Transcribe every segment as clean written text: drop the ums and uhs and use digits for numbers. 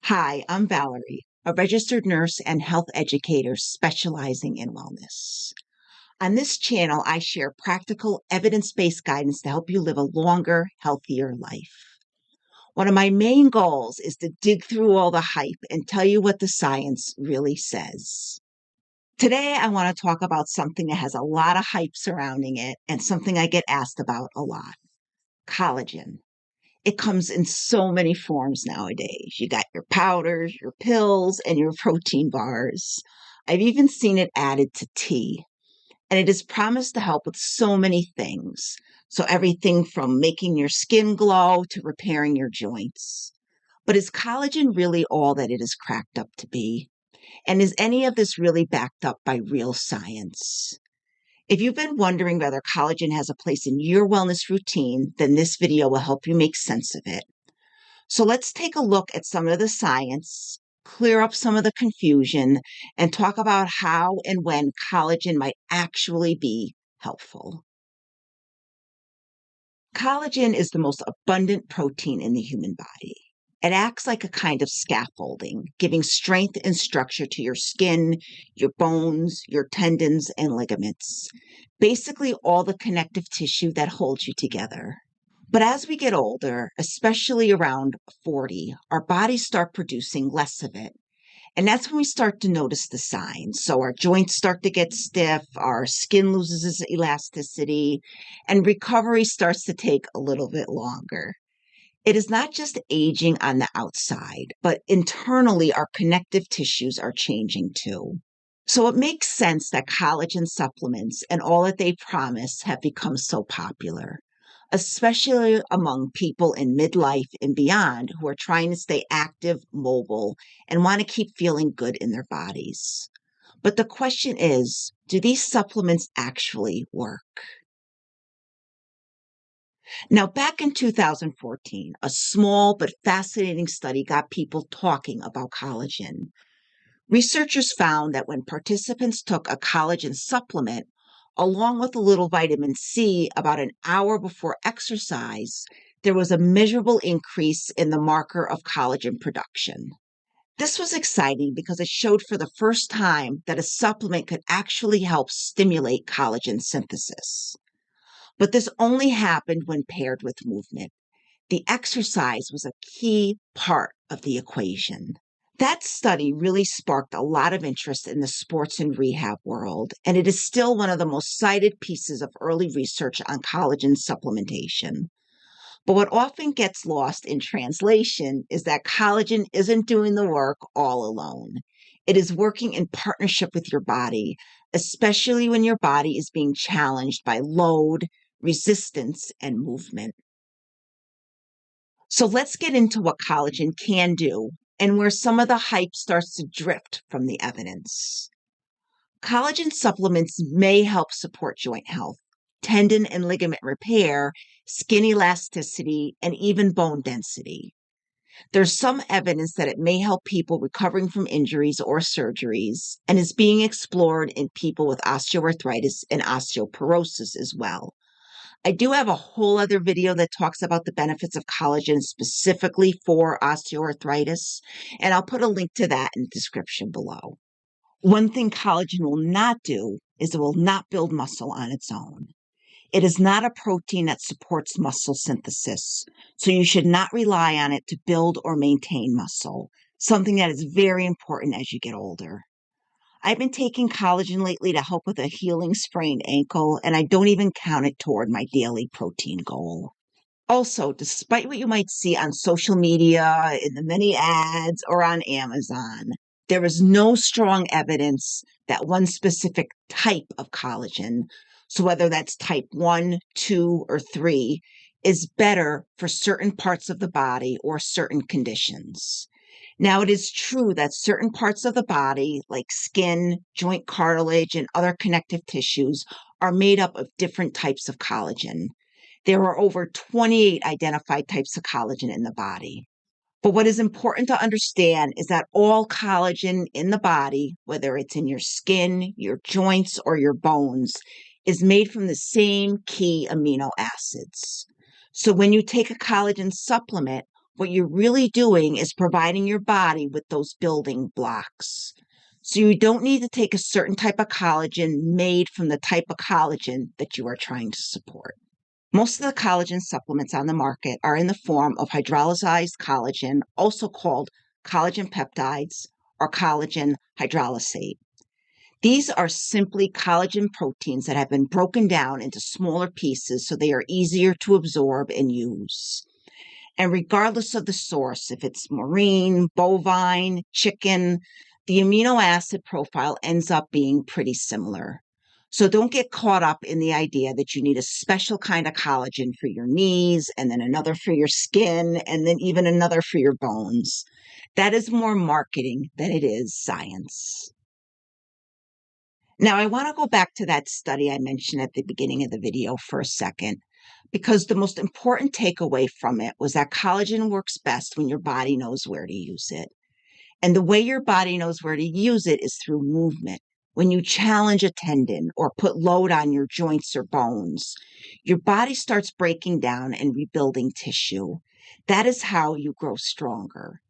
Hi, I'm Valerie, a registered nurse and health educator specializing in wellness. On this channel, I share practical, evidence based guidance to help you live a longer, healthier life. One of my main goals is to dig through all the hype and tell you what the science really says. Today, I want to talk about something that has a lot of hype surrounding it and something I get asked about a lot: collagen. It comes in so many forms nowadays. You got your powders, your pills, and your protein bars. I've even seen it added to tea, and it is promised to help with so many things. So, everything from making your skin glow to repairing your joints. But is collagen really all that it is cracked up to be? And is any of this really backed up by real science? If you've been wondering whether collagen has a place in your wellness routine, then this video will help you make sense of it. So let's take a look at some of the science, clear up some of the confusion, and talk about how and when collagen might actually be helpful. Collagen is the most abundant protein in the human body. It acts like a kind of scaffolding, giving strength and structure to your skin, your bones, your tendons, and ligaments. Basically, all the connective tissue that holds you together. But as we get older, especially around 40, our bodies start producing less of it. And that's when we start to notice the signs. So our joints start to get stiff, our skin loses its elasticity, and recovery starts to take a little bit longer. It is not just aging on the outside, but internally our connective tissues are changing too. So it makes sense that collagen supplements and all that they promise have become so popular, especially among people in midlife and beyond who are trying to stay active, mobile, and want to keep feeling good in their bodies. But the question is, do these supplements actually work? Now, back in 2014, a small but fascinating study got people talking about collagen. Researchers found that when participants took a collagen supplement, along with a little vitamin C about an hour before exercise, there was a measurable increase in the marker of collagen production. This was exciting because it showed for the first time that a supplement could actually help stimulate collagen synthesis. But this only happened when paired with movement. The exercise was a key part of the equation. That study really sparked a lot of interest in the sports and rehab world, and it is still one of the most cited pieces of early research on collagen supplementation. But what often gets lost in translation is that collagen isn't doing the work all alone. It is working in partnership with your body, especially when your body is being challenged by load, resistance, and movement. So let's get into what collagen can do and where some of the hype starts to drift from the evidence. Collagen supplements may help support joint health, tendon and ligament repair, skin elasticity, and even bone density. There's some evidence that it may help people recovering from injuries or surgeries and is being explored in people with osteoarthritis and osteoporosis as well. I do have a whole other video that talks about the benefits of collagen specifically for osteoarthritis, and I'll put a link to that in the description below. One thing collagen will not do is it will not build muscle on its own. It is not a protein that supports muscle synthesis, so you should not rely on it to build or maintain muscle, something that is very important as you get older. I've been taking collagen lately to help with a healing sprained ankle, and I don't even count it toward my daily protein goal. Also, despite what you might see on social media, in the many ads, or on Amazon, there is no strong evidence that one specific type of collagen, so whether that's type 1, 2, or 3, is better for certain parts of the body or certain conditions. Now, it is true that certain parts of the body, like skin, joint cartilage, and other connective tissues, are made up of different types of collagen. There are over 28 identified types of collagen in the body. But what is important to understand is that all collagen in the body, whether it's in your skin, your joints, or your bones, is made from the same key amino acids. So when you take a collagen supplement, What you're really doing is providing your body with those building blocks. So you don't need to take a certain type of collagen made from the type of collagen that you are trying to support. Most of the collagen supplements on the market are in the form of hydrolyzed collagen, also called collagen peptides or collagen hydrolysate. These are simply collagen proteins that have been broken down into smaller pieces so they are easier to absorb and use. And regardless of the source, if it's marine, bovine, chicken, the amino acid profile ends up being pretty similar. So don't get caught up in the idea that you need a special kind of collagen for your knees, and then another for your skin, and then even another for your bones. That is more marketing than it is science. Now, I want to go back to that study I mentioned at the beginning of the video for a second, because the most important takeaway from it was that collagen works best when your body knows where to use it. And the way your body knows where to use it is through movement. When you challenge a tendon or put load on your joints or bones, your body starts breaking down and rebuilding tissue. That is how you grow stronger.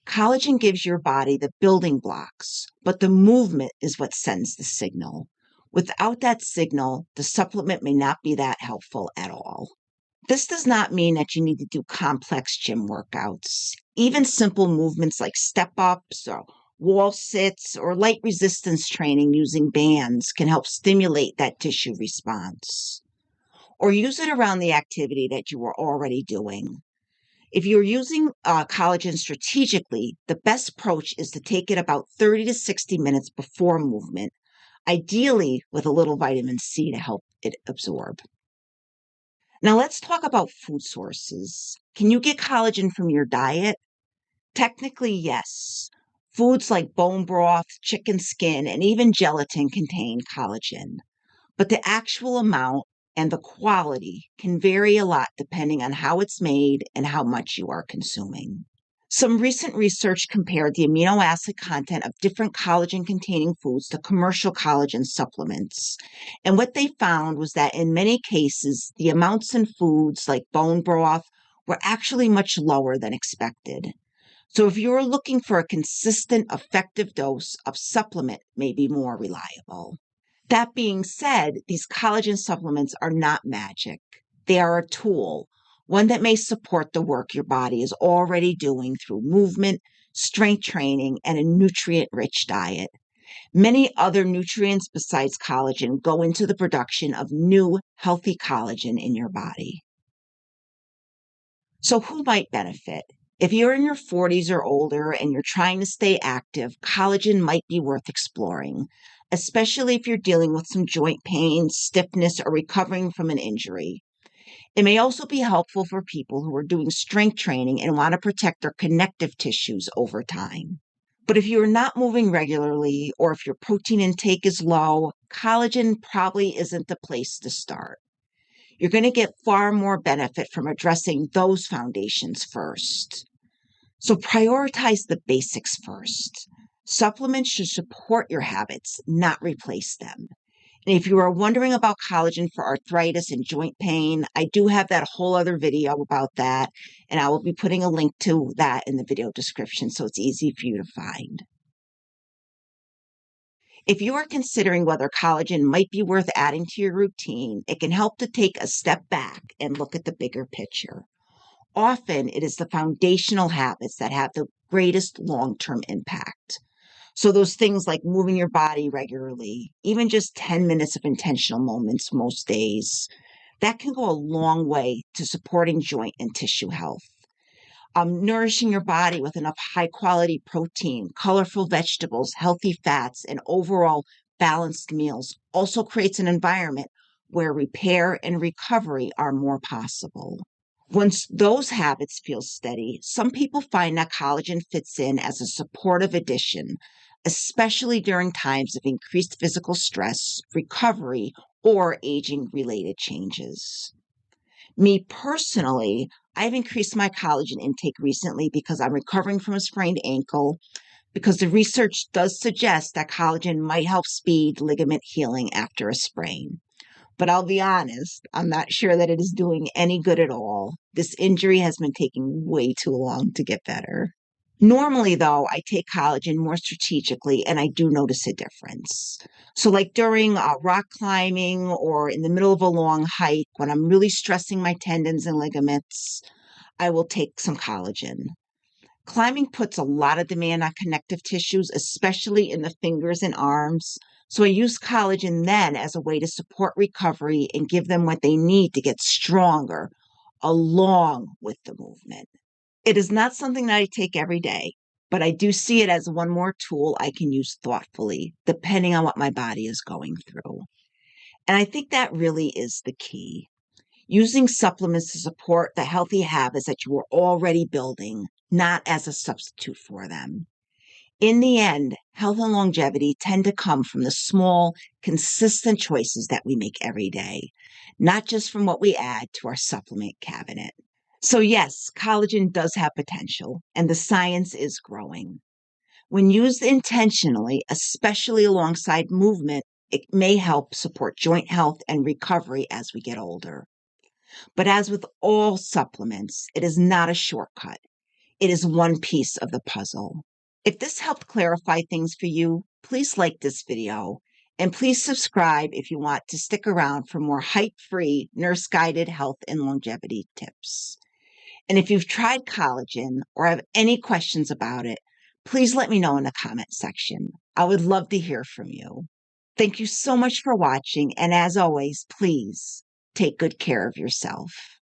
Collagen gives your body the building blocks, but the movement is what sends the signal. Without that signal, the supplement may not be that helpful at all. This does not mean that you need to do complex gym workouts. Even simple movements like step-ups or wall sits or light resistance training using bands can help stimulate that tissue response. Or use it around the activity that you are already doing. If you're using collagen strategically, the best approach is to take it about 30 to 60 minutes before movement, ideally with a little vitamin C to help it absorb. Now let's talk about food sources. Can you get collagen from your diet? Technically, yes. Foods like bone broth, chicken skin, and even gelatin contain collagen. But the actual amount and the quality can vary a lot depending on how it's made and how much you are consuming. Some recent research compared the amino acid content of different collagen-containing foods to commercial collagen supplements. And what they found was that in many cases, the amounts in foods like bone broth were actually much lower than expected. So if you're looking for a consistent, effective dose of supplement, may be more reliable. That being said, these collagen supplements are not magic. They are a tool, one that may support the work your body is already doing through movement, strength training, and a nutrient-rich diet. Many other nutrients besides collagen go into the production of new, healthy collagen in your body. So who might benefit? If you're in your 40s or older and you're trying to stay active, collagen might be worth exploring, especially if you're dealing with some joint pain, stiffness, or recovering from an injury. It may also be helpful for people who are doing strength training and want to protect their connective tissues over time. But if you're not moving regularly or if your protein intake is low, collagen probably isn't the place to start. You're going to get far more benefit from addressing those foundations first. So prioritize the basics first. Supplements should support your habits, not replace them. And if you are wondering about collagen for arthritis and joint pain, I do have that whole other video about that, and I will be putting a link to that in the video description so it's easy for you to find. If you are considering whether collagen might be worth adding to your routine, it can help to take a step back and look at the bigger picture. Often it is the foundational habits that have the greatest long-term impact. So those things like moving your body regularly, even just 10 minutes of intentional moments most days, that can go a long way to supporting joint and tissue health. Nourishing your body with enough high-quality protein, colorful vegetables, healthy fats, and overall balanced meals also creates an environment where repair and recovery are more possible. Once those habits feel steady, some people find that collagen fits in as a supportive addition, especially during times of increased physical stress, recovery, or aging-related changes. Me personally, I've increased my collagen intake recently because I'm recovering from a sprained ankle, because the research does suggest that collagen might help speed ligament healing after a sprain. But I'll be honest, I'm not sure that it is doing any good at all. This injury has been taking way too long to get better. Normally, though, I take collagen more strategically and I do notice a difference. So, like during rock climbing or in the middle of a long hike, when I'm really stressing my tendons and ligaments, I will take some collagen. Climbing puts a lot of demand on connective tissues, especially in the fingers and arms. So, I use collagen then as a way to support recovery and give them what they need to get stronger along with the movement. It is not something that I take every day, but I do see it as one more tool I can use thoughtfully, depending on what my body is going through. And I think that really is the key. Using supplements to support the healthy habits that you are already building, not as a substitute for them. In the end, health and longevity tend to come from the small, consistent choices that we make every day, not just from what we add to our supplement cabinet. So, yes, collagen does have potential, and the science is growing. When used intentionally, especially alongside movement, it may help support joint health and recovery as we get older. But as with all supplements, it is not a shortcut. It is one piece of the puzzle. If this helped clarify things for you, please like this video and please subscribe if you want to stick around for more hype-free, nurse-guided health and longevity tips. And if you've tried collagen or have any questions about it, please let me know in the comment section. I would love to hear from you. Thank you so much for watching. And as always, please take good care of yourself.